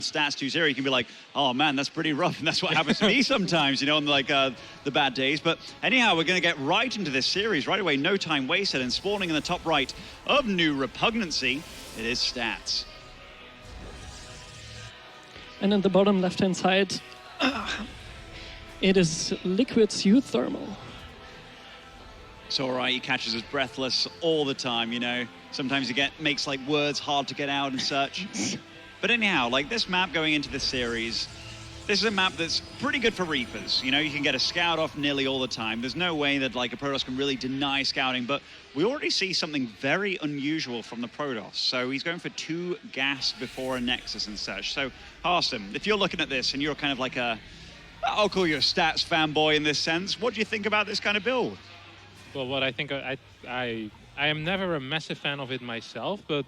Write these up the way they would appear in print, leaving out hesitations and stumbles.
Stats 2-0, you can be like, oh man, that's pretty rough, and that's what happens to me sometimes, you know, on like the bad days. But anyhow, we're going to get right into this series right away, no time wasted, and spawning in the top right of New Repugnancy, it is Stats. And in the bottom left-hand side, it is Liquid's uThermal. It's all right, he catches us breathless all the time, you know. Sometimes he makes like words hard to get out and such. But anyhow, like this map going into this series, this is a map that's pretty good for Reapers. You know, you can get a scout off nearly all the time. There's no way that like a Protoss can really deny scouting, but we already see something very unusual from the Protoss. So he's going for 2 gas before a Nexus and such. So Arston, if you're looking at this and you're kind of like I'll call you a Stats fanboy in this sense, what do you think about this kind of build? Well, what I think, I am never a massive fan of it myself, but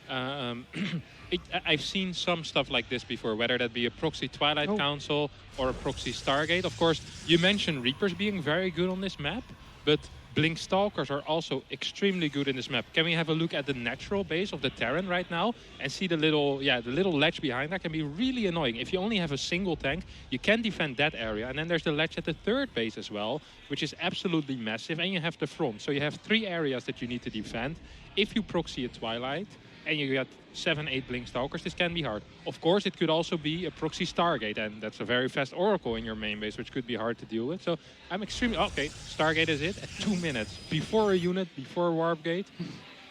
I've seen some stuff like this before, whether that be a proxy Twilight Council or a proxy Stargate. Of course, you mentioned Reapers being very good on this map, but Blink Stalkers are also extremely good in this map. Can we have a look at the natural base of the Terran right now and see the little ledge behind that can be really annoying. If you only have a single tank, you can defend that area. And then there's the ledge at the third base as well, which is absolutely massive. And you have the front. So you have 3 areas that you need to defend. If you proxy a Twilight and you got 7-8 Blink Stalkers, this can be hard. Of course, it could also be a proxy Stargate, and that's a very fast Oracle in your main base, which could be hard to deal with. So I'm extremely... Okay, Stargate is it, at 2 minutes. Before a unit, before a Warp Gate.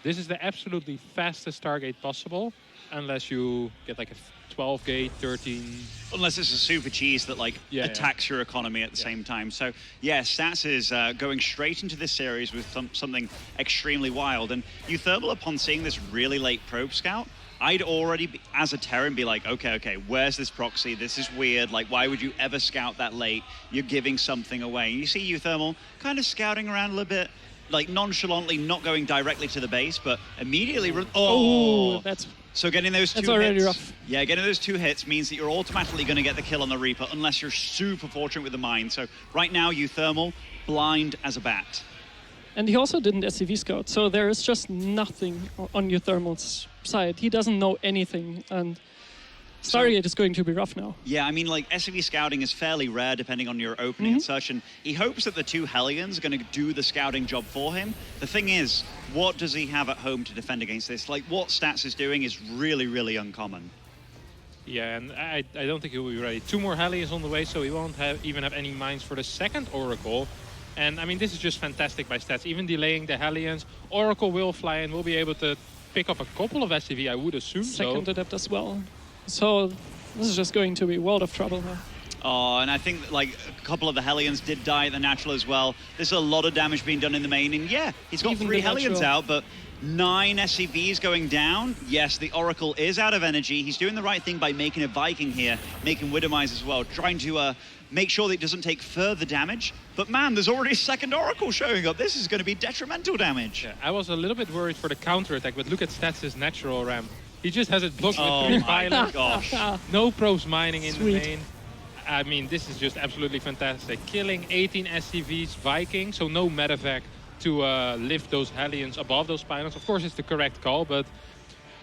This is the absolutely fastest Stargate possible, unless you get like a 12 gate, 13... Unless it's a super cheese that like attacks your economy at the same time. So yeah, Stats is going straight into this series with something extremely wild. And uThermal, upon seeing this really late probe scout, I'd already, as a Terran, be like, okay, where's this proxy? This is weird. Like, why would you ever scout that late? You're giving something away. And you see uThermal kind of scouting around a little bit, like nonchalantly not going directly to the base, but immediately... That's... So getting those 2 hits... already rough. Yeah, getting those 2 hits means that you're automatically going to get the kill on the Reaper, unless you're super fortunate with the mine. So right now, uThermal, blind as a bat. And he also didn't SCV scout, so there is just nothing on uThermal's side. He doesn't know anything, and Stargate is going to be rough now. Yeah, I mean, like, SCV scouting is fairly rare depending on your opening and such, and he hopes that the 2 Hellions are going to do the scouting job for him. The thing is, what does he have at home to defend against this? Like, what Stats is doing is really, really uncommon. Yeah, and I don't think he will be ready. 2 more Hellions on the way, so he won't even have any mines for the second Oracle. And, I mean, this is just fantastic by Stats. Even delaying the Hellions, Oracle will fly and will be able to pick up a couple of SCV, I would assume. Second adept as well. So this is just going to be world of trouble now. Oh, and I think that, like, a couple of the Hellions did die at the natural as well. There's a lot of damage being done in the main, and yeah, he's got 3 Hellions out, but 9 SCVs going down. Yes, the Oracle is out of energy. He's doing the right thing by making a Viking here, making Widowmise as well, trying to make sure that it doesn't take further damage. But man, there's already a second Oracle showing up. This is going to be detrimental damage. Yeah, I was a little bit worried for the counterattack, but look at Stats' natural ramp. He just has it blocked with 3 pilots. Gosh. No probes mining in the main. I mean, this is just absolutely fantastic. Killing 18 SCVs, Viking, so no medevac to lift those Hellions above those pylons. Of course, it's the correct call, but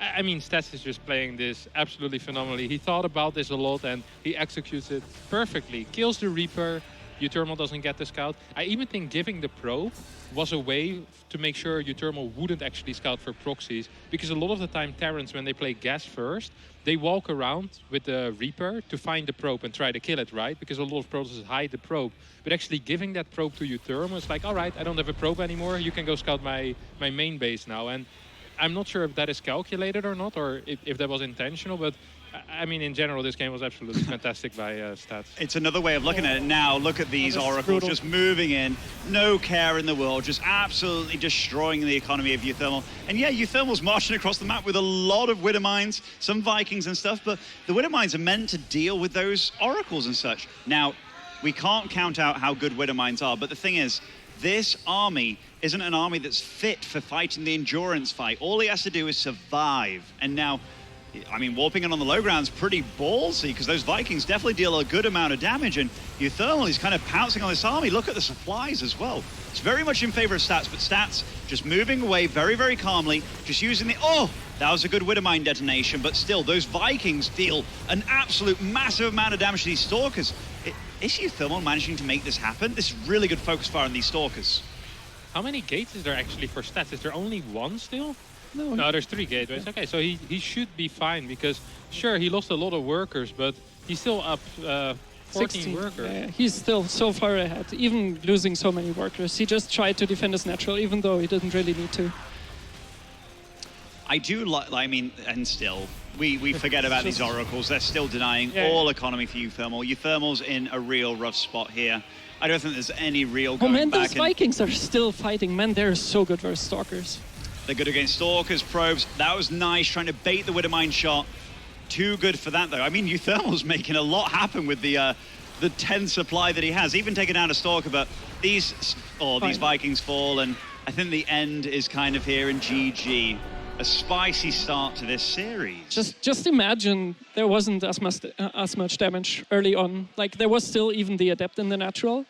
I mean, Stats is just playing this absolutely phenomenally. He thought about this a lot and he executes it perfectly. Kills the Reaper. uThermal doesn't get the scout. I even think giving the probe was a way to make sure uThermal wouldn't actually scout for proxies, because a lot of the time Terrans, when they play gas first, they walk around with the Reaper to find the probe and try to kill it, right? Because a lot of Protoss hide the probe. But actually giving that probe to uThermal is like, all right, I don't have a probe anymore. You can go scout my main base now. And I'm not sure if that is calculated or not, or if that was intentional, but I mean, in general, this game was absolutely fantastic by Stats. It's another way of looking at it now. Look at these Oracles just moving in, no care in the world, just absolutely destroying the economy of uThermal. And yeah, uThermal's marching across the map with a lot of Widowmines, some Vikings and stuff, but the Widowmines are meant to deal with those Oracles and such. Now, we can't count out how good Widowmines are, but the thing is, this army isn't an army that's fit for fighting the endurance fight. All he has to do is survive. And now, I mean, warping it on the low ground's pretty ballsy because those Vikings definitely deal a good amount of damage. And uThermal is kind of pouncing on this army. Look at the supplies as well. It's very much in favor of Stats, but Stats just moving away very, very calmly, just using the... Oh, that was a good Widowmine detonation, but still, those Vikings deal an absolute massive amount of damage to these Stalkers. Is uThermal managing to make this happen? This is really good focus fire on these Stalkers. How many gates is there actually for Stats? Is there only one still? No, There's 3 gateways. Okay, so he should be fine because, sure, he lost a lot of workers, but he's still up 14 16. workers. Yeah, he's still so far ahead, even losing so many workers. He just tried to defend his natural, even though he didn't really need to. I do like, I mean, and still, we forget about these oracles. They're still denying all economy for uThermal. uThermal's in a real rough spot here. I don't think there's any real going man, back. those Vikings are still fighting. Man, they're so good versus Stalkers. They're good against Stalkers, probes. That was nice, trying to bait the Widowmine shot. Too good for that, though. I mean, uThermal's making a lot happen with the 10 supply that he has. Even taking down a Stalker, but these Vikings fall, and I think the end is kind of here in GG. A spicy start to this series. Just imagine there wasn't as much damage early on. Like, there was still even the Adept in the natural.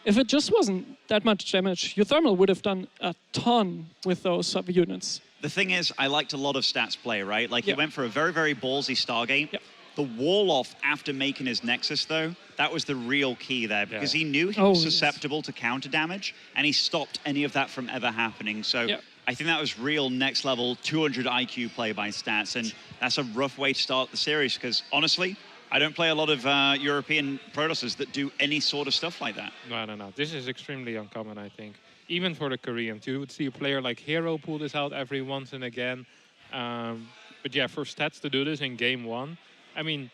If it just wasn't that much damage, uThermal would have done a ton with those sub-units. The thing is, I liked a lot of Stats play, right? Like, he went for a very, very ballsy Stargate. Yep. The wall off after making his Nexus, though, that was the real key there, because he knew he was susceptible to counter damage, and he stopped any of that from ever happening. So I think that was real next level 200 IQ play by Stats, and that's a rough way to start the series, because honestly, I don't play a lot of European Protosses that do any sort of stuff like that. No. This is extremely uncommon, I think. Even for the Koreans. You would see a player like Hero pull this out every once and again. But yeah, for Stats to do this in game 1, I mean,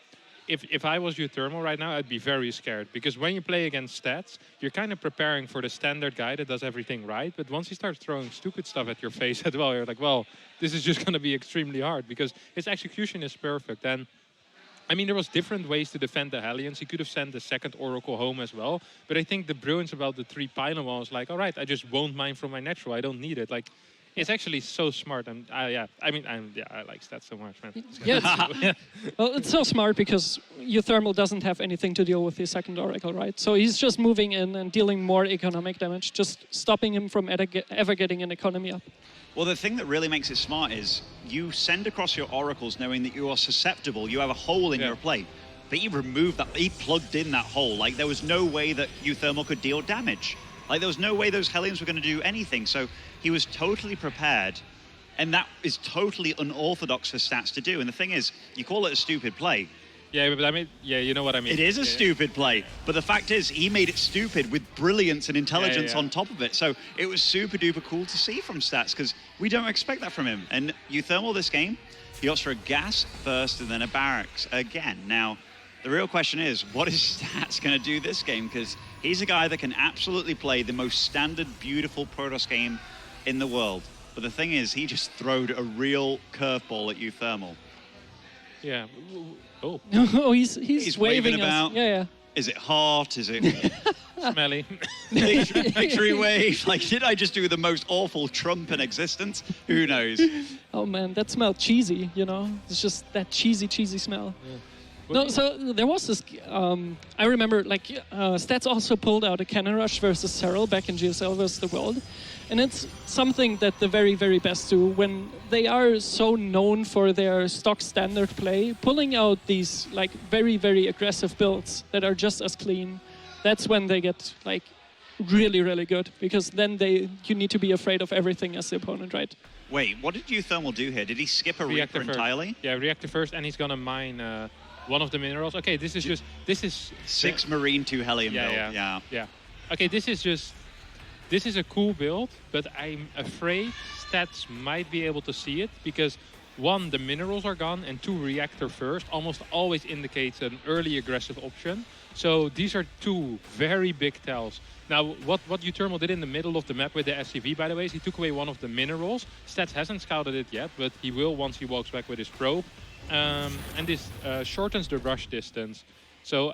if I was uThermal right now, I'd be very scared. Because when you play against Stats, you're kind of preparing for the standard guy that does everything right. But once he starts throwing stupid stuff at your face as well, you're like, well, this is just going to be extremely hard. Because his execution is perfect. And I mean, there was different ways to defend the Hellions. He could have sent the second Oracle home as well. But I think the brilliance about the 3 pylon walls, like, all right, I just won't mine from my natural. I don't need it. Like, it's actually so smart. And I like Stats so much, man. Well, it's so smart because uThermal doesn't have anything to deal with his second Oracle, right? So he's just moving in and dealing more economic damage, just stopping him from ever getting an economy up. Well, the thing that really makes it smart is you send across your oracles knowing that you are susceptible, you have a hole in your plate. But he removed that, he plugged in that hole. Like, there was no way that uThermal could deal damage. Like, there was no way those Hellions were going to do anything. So he was totally prepared. And that is totally unorthodox for Stats to do. And the thing is, you call it a stupid play. Yeah, but I mean, you know what I mean. It is a stupid play, but the fact is, he made it stupid with brilliance and intelligence on top of it. So it was super duper cool to see from Stats, because we don't expect that from him. And uThermal this game, he opts for a gas first and then a barracks again. Now, the real question is, what is Stats going to do this game? Because he's a guy that can absolutely play the most standard, beautiful Protoss game in the world. But the thing is, he just throwed a real curveball at uThermal. Yeah. Oh. Oh, he's waving about. Yeah. Is it hot? Is it smelly? Victory wave? Like, did I just do the most awful Trump in existence? Who knows? Oh man, that smelled cheesy, you know? It's just that cheesy smell. Yeah. No, so there was this, I remember, like, Stats also pulled out a Cannon Rush versus Cyril back in GSL versus the World. And it's something that the very, very best do when they are so known for their stock standard play, pulling out these, like, very, very aggressive builds that are just as clean. That's when they get, like, really, really good, because then you need to be afraid of everything as the opponent, right? Wait, what did uThermal do here? Did he skip a Reactor entirely? Yeah, Reactor first, and he's gonna mine one of the minerals. Okay, this is 6 Marine, 2 Hellion build. Yeah. Okay, this is a cool build, but I'm afraid Stats might be able to see it, because 1, the minerals are gone, and 2, Reactor first almost always indicates an early aggressive option. So these are 2 very big tells. Now, what uThermal did in the middle of the map with the SCV, by the way, is he took away one of the minerals. Stats hasn't scouted it yet, but he will once he walks back with his probe. And this shortens the rush distance. So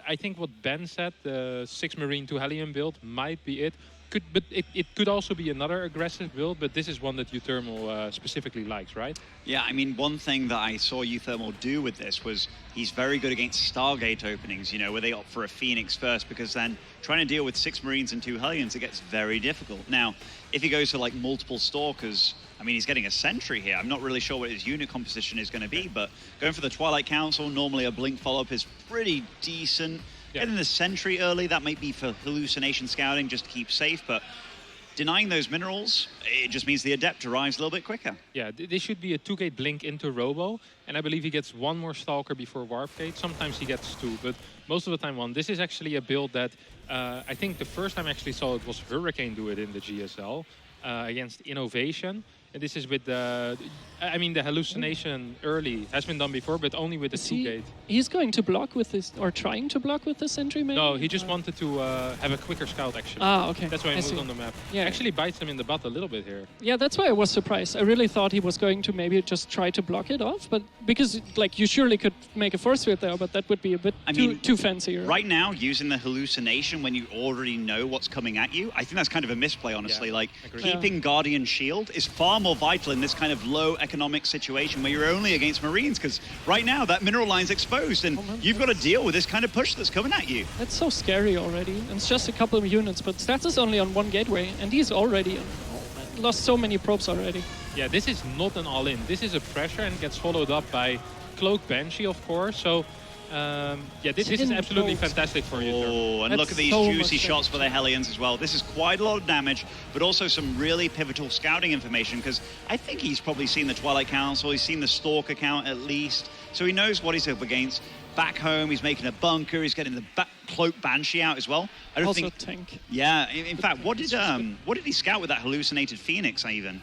I think what Ben said, the 6 Marine 2 Hellion build, might be it. it could also be another aggressive build, but this is one that uThermal specifically likes, right? Yeah, I mean, one thing that I saw uThermal do with this was he's very good against Stargate openings, you know, where they opt for a Phoenix first, because then trying to deal with 6 Marines and 2 Hellions, it gets very difficult. Now, if he goes to like multiple Stalkers, I mean, he's getting a Sentry here. I'm not really sure what his unit composition is going to be, but going for the Twilight Council, normally a Blink follow-up is pretty decent. Yeah. Getting the Sentry early, that might be for hallucination scouting, just to keep safe, but denying those minerals, it just means the Adept arrives a little bit quicker. Yeah, this should be a 2-gate Blink into Robo, and I believe he gets 1 more Stalker before Warp Gate. Sometimes he gets 2, but most of the time 1. This is actually a build that I think the first time I actually saw it was Hurricane do it in the GSL against Innovation. And this is with the, I mean, the hallucination early has been done before, but only with the 2-gate. He's going to block with this, or trying to block with the Sentry, maybe? No, he just wanted to have a quicker scout, actually. Ah, okay. That's why he I moved see. on the map. Yeah. Actually bites him in the butt a little bit here. Yeah, that's why I was surprised. I really thought he was going to maybe just try to block it off, but because, like, you surely could make a force field there, but that would be a bit too fancy. Right now, using the hallucination when you already know what's coming at you, I think that's kind of a misplay, honestly. Yeah, Like, agreed. keeping Guardian Shield is far more vital in this kind of low economic situation where you're only against Marines, because right now that mineral line's exposed and you've got to deal with this kind of push that's coming at you. That's so scary already. And it's just a couple of units, but Stats is only on 1 gateway, and he's already lost so many probes already. Yeah, this is not an all-in. This is a pressure and gets followed up by Cloak Banshee, of course. So, yeah, this is absolutely fantastic for you. Oh, and That's look at these so juicy much shots for the Hellions as well. This is quite a lot of damage, but also some really pivotal scouting information, because I think he's probably seen the Twilight Council, he's seen the Stalker count at least, so he knows what he's up against. Back home, he's making a bunker, he's getting the Cloak Banshee out as well. I don't Also think... tank. Yeah, in fact, what did he scout with that hallucinated Phoenix even?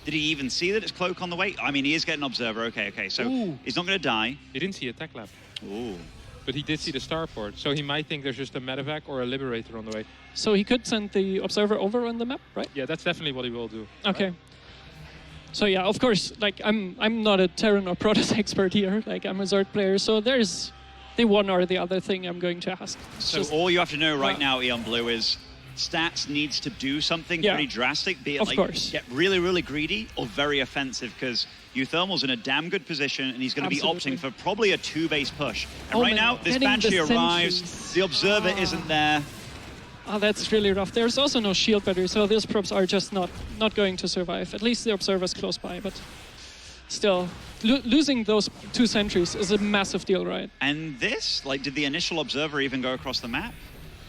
Did he even see that it's Cloak on the way? I mean, he is getting Observer, okay, so Ooh. he's not going to die. He didn't see a tech lab, Ooh. but he did see the starport. So he might think there's just a medevac or a Liberator on the way. So he could send the Observer over on the map, right? Yeah, that's definitely what he will do. Okay. Right? So yeah, of course, like I'm not a Terran or Protoss expert here. Like I'm a Zerg player, so there's the one or the other thing I'm going to ask. It's So just- all you have to know right now, Eon Blue, is Stats needs to do something pretty drastic, be it Of like course. get really, really greedy or very offensive, because uThermal's in a damn good position and he's going to be Absolutely. opting for probably a 2-base push. And Oh right man, now, this getting the Banshee arrives, sentries. the Observer isn't there. Oh, that's really rough. There's also no shield battery, so these probes are just not going to survive. At least the Observer's close by, but still, losing those 2 sentries is a massive deal, right? And this, like, did the initial Observer even go across the map?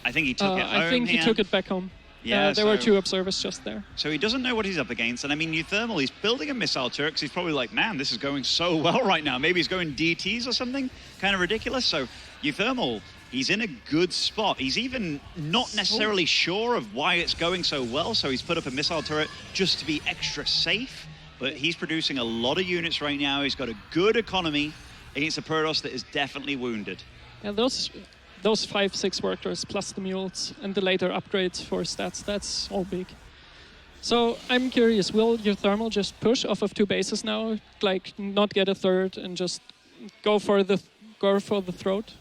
I think he took it home I think here. he took it back home. Yeah, there were so- 2 Observers just there. So he doesn't know what he's up against. And I mean, uThermal, he's building a missile turret because he's probably like, man, this is going so well right now. Maybe he's going DTs or something. Kind of ridiculous. So uThermal, he's in a good spot. He's even not necessarily sure of why it's going so well. So he's put up a missile turret just to be extra safe. But he's producing a lot of units right now. He's got a good economy against a Protoss that is definitely wounded. And those 5-6 workers plus the mules and the later upgrades for Stats, that's all big. So I'm curious, will uThermal just push off of 2 bases now, like not get a third and just go for the throat?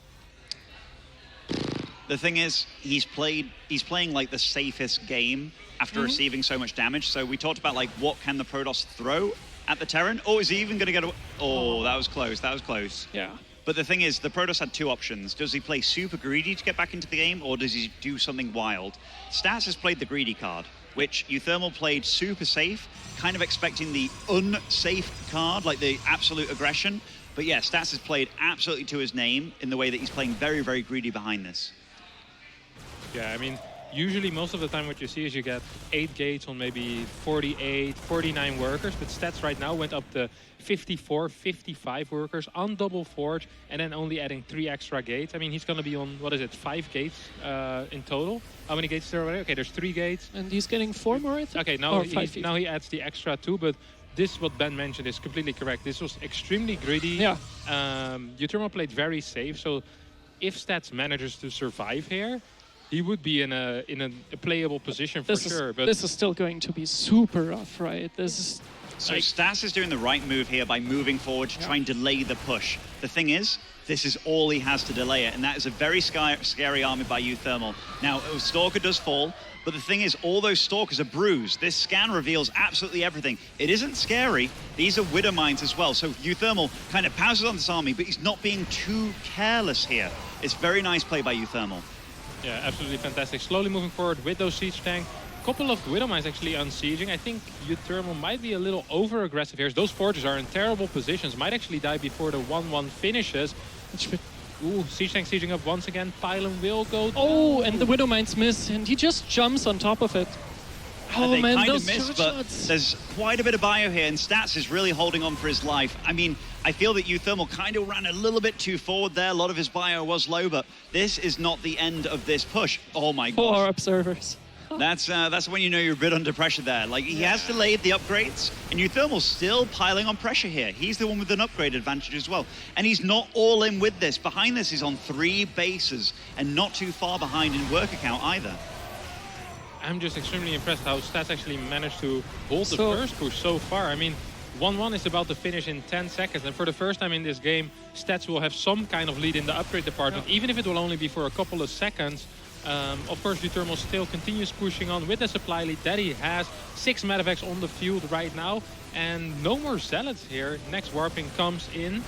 The thing is, he's playing like the safest game after receiving so much damage. So we talked about like what can the Protoss throw at the Terran? Oh, is he even going to get away? Oh, that was close. That was close. Yeah. But the thing is, the Protoss had 2 options. Does he play super greedy to get back into the game, or does he do something wild? Stats has played the greedy card, which uThermal played super safe, kind of expecting the unsafe card, like the absolute aggression. But yeah, Stats has played absolutely to his name in the way that he's playing very, very greedy behind this. Yeah, I mean, usually most of the time what you see is you get 8 gates on maybe 48, 49 workers, but Stats right now went up to 54, 55 workers on double forge, and then only adding 3 extra gates. I mean, he's going to be on, 5 gates in total? How many gates there already? Okay, there's 3 gates. And he's getting 4 more, I think? Okay, now Or he 5 feet. now he adds the extra 2, but this, what Ben mentioned, is completely correct. This was extremely greedy. Yeah. uThermal played very safe, so if Stats manages to survive here, he would be in a playable position for sure. But this is still going to be super rough, right? This is So Stas is doing the right move here by moving forward to try and delay the push. The thing is, this is all he has to delay it. And that is a very scary army by uThermal. Now, Stalker does fall, but the thing is, all those Stalkers are bruised. This scan reveals absolutely everything. It isn't scary. These are Widow Mines as well. So uThermal kind of pounces on this army, but he's not being too careless here. It's very nice play by uThermal. Yeah, absolutely fantastic. Slowly moving forward with those siege tank. Couple of Widow Mines actually unsieging. I think uThermal might be a little over-aggressive here. Those forges are in terrible positions. Might actually die before the 1-1 finishes. Ooh, siege tank sieging up once again. Pylon will go down. Oh, and the Widow Mines miss, and he just jumps on top of it. Oh they man, kind those of miss, charge but shots. there's quite a bit of bio here, and Stats is really holding on for his life. I mean, I feel that uThermal kind of ran a little bit too forward there. A lot of his bio was low, but this is not the end of this push. Oh my gosh. 4 observers. That's when you know you're a bit under pressure there. Like, he has delayed the upgrades, and uThermal's still piling on pressure here. He's the one with an upgrade advantage as well. And he's not all in with this. Behind this, he's on 3 bases, and not too far behind in worker count either. I'm just extremely impressed how Stats actually managed to hold the first push so far. I mean, 1-1 is about to finish in 10 seconds, and for the first time in this game, Stats will have some kind of lead in the upgrade department, even if it will only be for a couple of seconds. Of course, uThermal still continues pushing on with the supply lead that he has. 6 medevacs on the field right now, and no more Zealots here. Next warping comes in.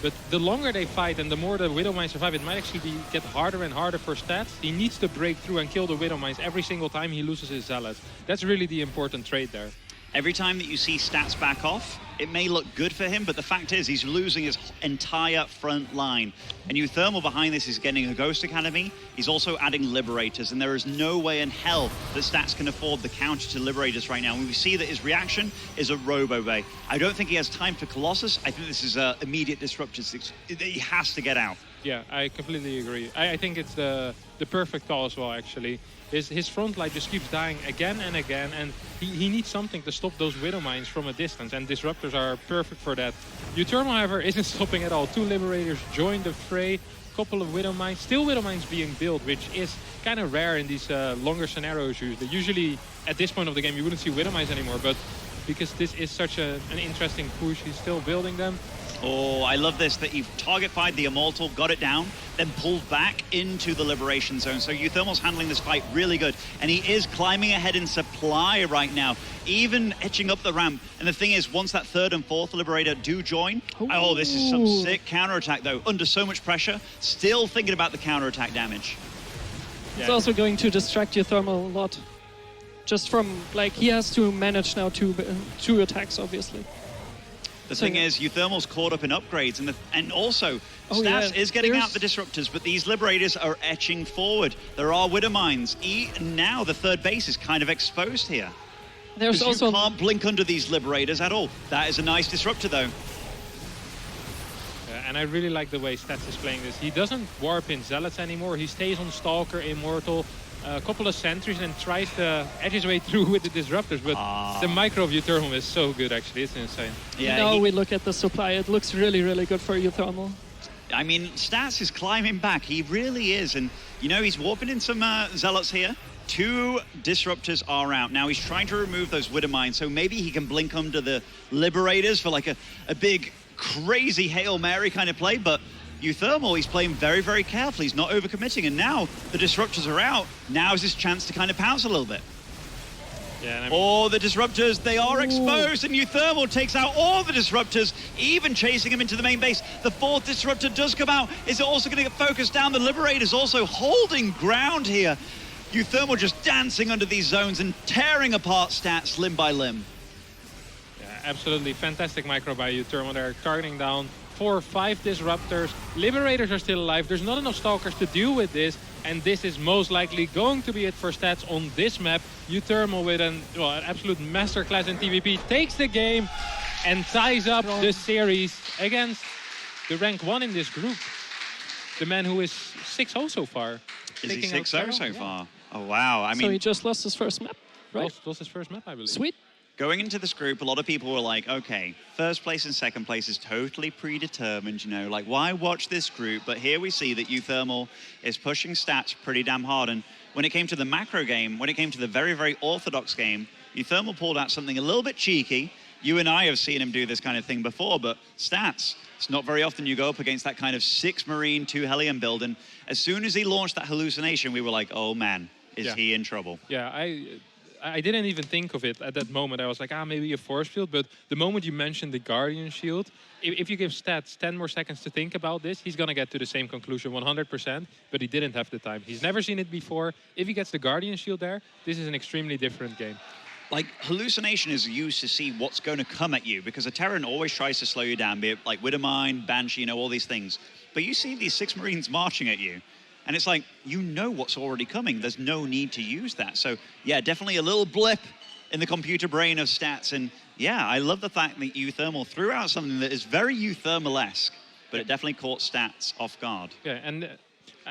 But the longer they fight and the more the Widow Mines survive, it might actually get harder and harder for Stats. He needs to break through and kill the Widow Mines every single time he loses his Zealots. That's really the important trait there. Every time that you see Stats back off, it may look good for him, but the fact is he's losing his entire front line. And uThermal behind this is getting a Ghost Academy. He's also adding Liberators, and there is no way in hell that Stats can afford the counter to Liberators right now. And we see that his reaction is a Robo-Bay. I don't think he has time for Colossus. I think this is immediate Disruptors. He has to get out. Yeah, I completely agree. I think it's the perfect call as well, actually. His front line just keeps dying again and again, and he needs something to stop those Widow Mines from a distance, and Disruptors are perfect for that. uThermal, however, isn't stopping at all. 2 Liberators join the fray, couple of Widow Mines, still Widow Mines being built, which is kind of rare in these longer scenarios usually. Usually, at this point of the game, you wouldn't see Widow Mines anymore, but because this is such an interesting push, he's still building them. Oh, I love this, that he target-fired the Immortal, got it down, then pulled back into the Liberation Zone. So uThermal's handling this fight really good. And he is climbing ahead in supply right now, even etching up the ramp. And the thing is, once that 3rd and 4th Liberator do join, oh, this is some sick counterattack, though. Under so much pressure, still thinking about the counterattack damage. It's also going to distract uThermal a lot. Just from, like, he has to manage now 2 attacks, obviously. The thing is, uThermal's caught up in upgrades, and also, Stats is getting out the Disruptors, but these Liberators are etching forward. There are Widow Mines. Now the 3rd base is kind of exposed here. There's also... You can't blink under these Liberators at all. That is a nice Disruptor, though. And I really like the way Stats is playing this. He doesn't warp in Zealots anymore. He stays on Stalker, Immortal, a couple of sentries, and tries to edge his way through with the Disruptors. But the micro of uThermal is so good, actually. It's insane. Yeah, now we look at the supply. It looks really, really good for uThermal. I mean, Stats is climbing back. He really is. And, you know, he's warping in some Zealots here. 2 Disruptors are out. Now he's trying to remove those Widow Mines, so maybe he can blink under the Liberators for like a big, crazy Hail Mary kind of play, but uThermal, he's playing very, very carefully. He's not overcommitting, and now the Disruptors are out. Now is his chance to kind of pounce a little bit. Yeah, and oh, the Disruptors, they are exposed, and uThermal takes out all the Disruptors, even chasing him into the main base. The 4th Disruptor does come out. Is it also going to get focused down? The Liberator's also holding ground here. uThermal just dancing under these zones and tearing apart Stats limb by limb. Yeah, absolutely fantastic micro by uThermal. They're targeting down 4 or 5 Disruptors. Liberators are still alive. There's not enough Stalkers to deal with this, and this is most likely going to be it for Stats on this map. uThermal with an absolute masterclass in PvP takes the game and ties up the series against the rank 1 in this group. The man who is 6-0 so far. Is he 6-0 so far? Oh, wow. I mean, so he just lost his first map, right? Lost his first map, I believe. Sweet. Going into this group, a lot of people were like, okay, 1st place and 2nd place is totally predetermined, you know, like, why watch this group? But here we see that uThermal is pushing Stats pretty damn hard. And when it came to the macro game, when it came to the very, very orthodox game, uThermal pulled out something a little bit cheeky. you and I have seen him do this kind of thing before, but stats, it's not very often you go up against that kind of 6 Marine, 2 Hellion build. And as soon as he launched that hallucination, we were like, oh man, is he in trouble? Yeah, I didn't even think of it at that moment. I was like, maybe a force field. But the moment you mentioned the Guardian Shield, if you give stats 10 more seconds to think about this, he's going to get to the same conclusion 100%, but he didn't have the time. He's never seen it before. If he gets the Guardian Shield there, this is an extremely different game. Like, hallucination is used to see what's going to come at you, because a Terran always tries to slow you down, be it like Widowmine, Banshee, you know, all these things. But you see these 6 Marines marching at you, and it's like, you know what's already coming. There's no need to use that. So, yeah, definitely a little blip in the computer brain of stats. And, yeah, I love the fact that uThermal threw out something that is very uThermal-esque, but it definitely caught stats off guard. Yeah, and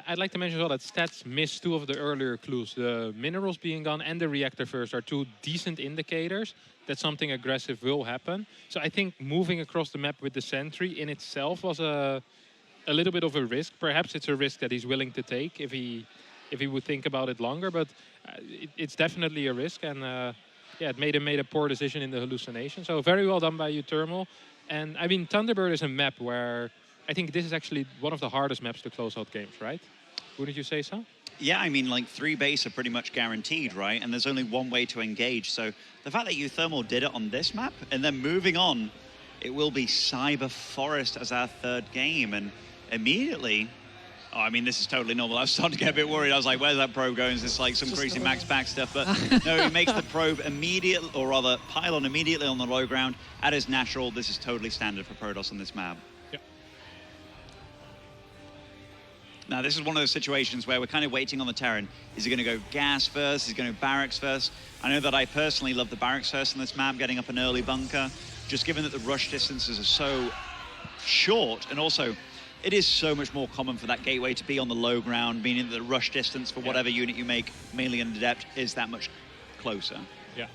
I'd like to mention as well that stats missed 2 of the earlier clues. The minerals being gone and the reactor first are 2 decent indicators that something aggressive will happen. So I think moving across the map with the sentry in itself was a little bit of a risk. Perhaps it's a risk that he's willing to take if he would think about it longer, but it's definitely a risk. And yeah, it made a poor decision in the hallucination. So very well done by uThermal. And I mean, Thunderbird is a map where I think this is actually one of the hardest maps to close out games, right? Wouldn't you say so? Yeah, I mean, like 3 base are pretty much guaranteed, right? And there's only one way to engage. So the fact that uThermal did it on this map, and then moving on, it will be Cyber Forest as our 3rd game. And immediately, oh, I mean, this is totally normal. I was starting to get a bit worried. I was like, where's that probe going? Is this like some crazy max back stuff? But no, he makes the probe immediately, or rather pylon immediately on the low ground. That is natural. This is totally standard for Protoss on this map. Yep. Now, this is one of those situations where we're kind of waiting on the Terran. Is he going to go gas first? Is he going to go barracks first? I know that I personally love the barracks first on this map, getting up an early bunker, just given that the rush distances are so short, and also it is so much more common for that gateway to be on the low ground, meaning that the rush distance for whatever unit you make, mainly and adept, is that much closer. Yeah,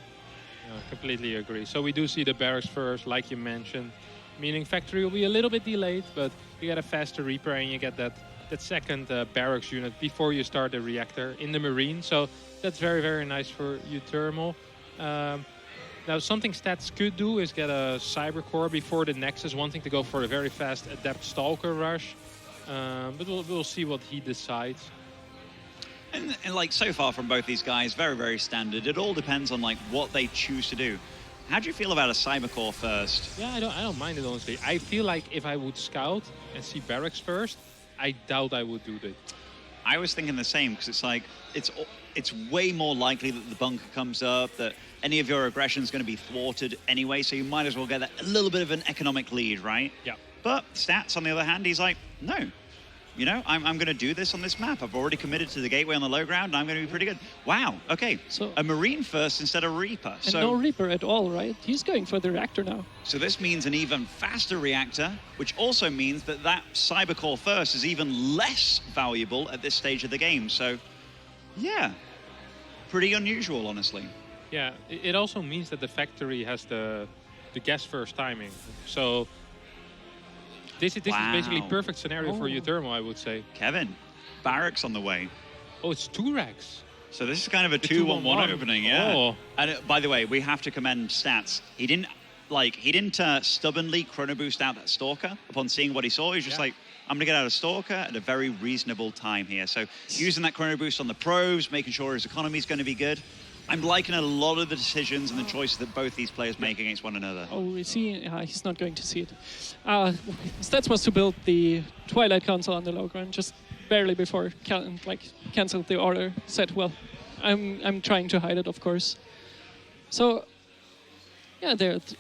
completely agree. So we do see the barracks first, like you mentioned, meaning factory will be a little bit delayed, but you get a faster Reaper and you get that second barracks unit before you start the reactor in the Marine. So that's very, very nice for uThermal. Now, something stats could do is get a Cyber Core before the Nexus, wanting to go for a very fast Adept Stalker rush. But we'll see what he decides. And like, so far from both these guys, very, very standard. It all depends on like what they choose to do. How do you feel about a Cyber Core first? Yeah, I don't mind it, honestly. I feel like if I would scout and see barracks first, I doubt I would do that. I was thinking the same, because it's like, it's way more likely that the bunker comes up, that any of your aggression is going to be thwarted anyway, so you might as well get a little bit of an economic lead, right? Yeah. But stats, on the other hand, he's like, no. You know, I'm going to do this on this map. I've already committed to the gateway on the low ground, and I'm going to be pretty good. Wow, okay. So a Marine first instead of Reaper. And no Reaper at all, right? He's going for the reactor now. So this means an even faster reactor, which also means that Cyber Core first is even less valuable at this stage of the game. So, yeah, pretty unusual, honestly. Yeah, it also means that the factory has the gas first timing. So this is basically perfect scenario for uThermal, I would say. Kevin, barracks on the way. Oh, it's 2 racks. So this is kind of a 2-1-1 opening, yeah. Oh. And by the way, we have to commend stats. He didn't stubbornly chrono boost out that Stalker upon seeing what he saw. He was just like, I'm going to get out of Stalker at a very reasonable time here. So using that chrono boost on the probes, making sure his economy is going to be good. I'm liking a lot of the decisions and the choices that both these players make against one another. Oh, we see. He's not going to see it. Stats was to build the Twilight Council on the low ground just barely before canceled the order. Said, well, I'm trying to hide it, of course. So, yeah,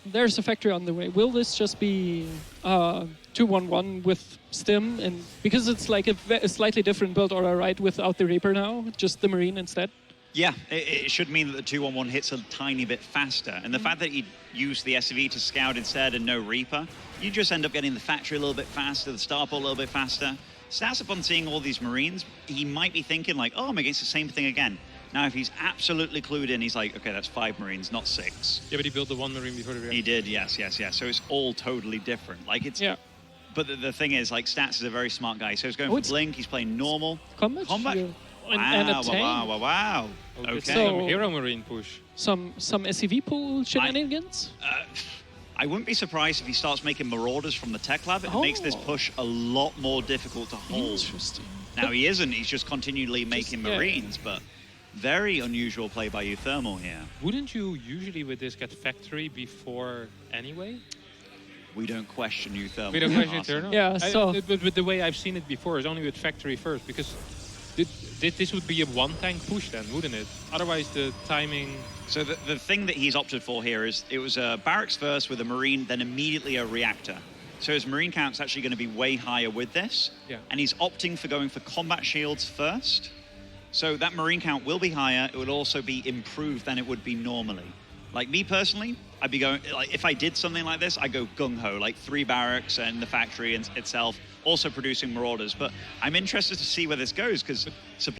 there's a factory on the way. Will this just be 2-1-1 with Stim? And because it's like a slightly different build order, right? Without the Reaper now, just the Marine instead. Yeah, it should mean that the 2-1-1 hits a tiny bit faster. And the fact that you use the SCV to scout instead and no Reaper, you just end up getting the factory a little bit faster, the Starport a little bit faster. Stats upon seeing all these Marines, he might be thinking like, oh, I'm against the same thing again. Now, if he's absolutely clued in, he's like, okay, that's 5 Marines, not 6. Yeah, but he built the 1 Marine before the reactor. He did, yes. So it's all totally different. Like, it's... Yeah. But the thing is, like, Stats is a very smart guy. So he's going for Blink, he's playing normal. Combat? Yeah. Wow. Okay. So, some Hero Marine push. Some SCV pool shenanigans? I wouldn't be surprised if he starts making Marauders from the tech lab. It makes this push a lot more difficult to hold. Interesting. Now he isn't, he's just continually making Marines, but very unusual play by uThermal here. Wouldn't you usually with this get factory before anyway? We don't question uThermal. We don't question Eternal? Yeah, so... But the way I've seen it before is only with factory first, because this would be a one-tank push then, wouldn't it? Otherwise the timing... So the thing that he's opted for here is it was a barracks first with a Marine, then immediately a reactor. So his Marine count's actually going to be way higher with this. Yeah. And he's opting for going for combat shields first. So that Marine count will be higher. It would also be improved than it would be normally. Like me personally, I'd be going, like if I did something like this, I'd go gung-ho, like 3 barracks and the factory itself, also producing Marauders. But I'm interested to see where this goes because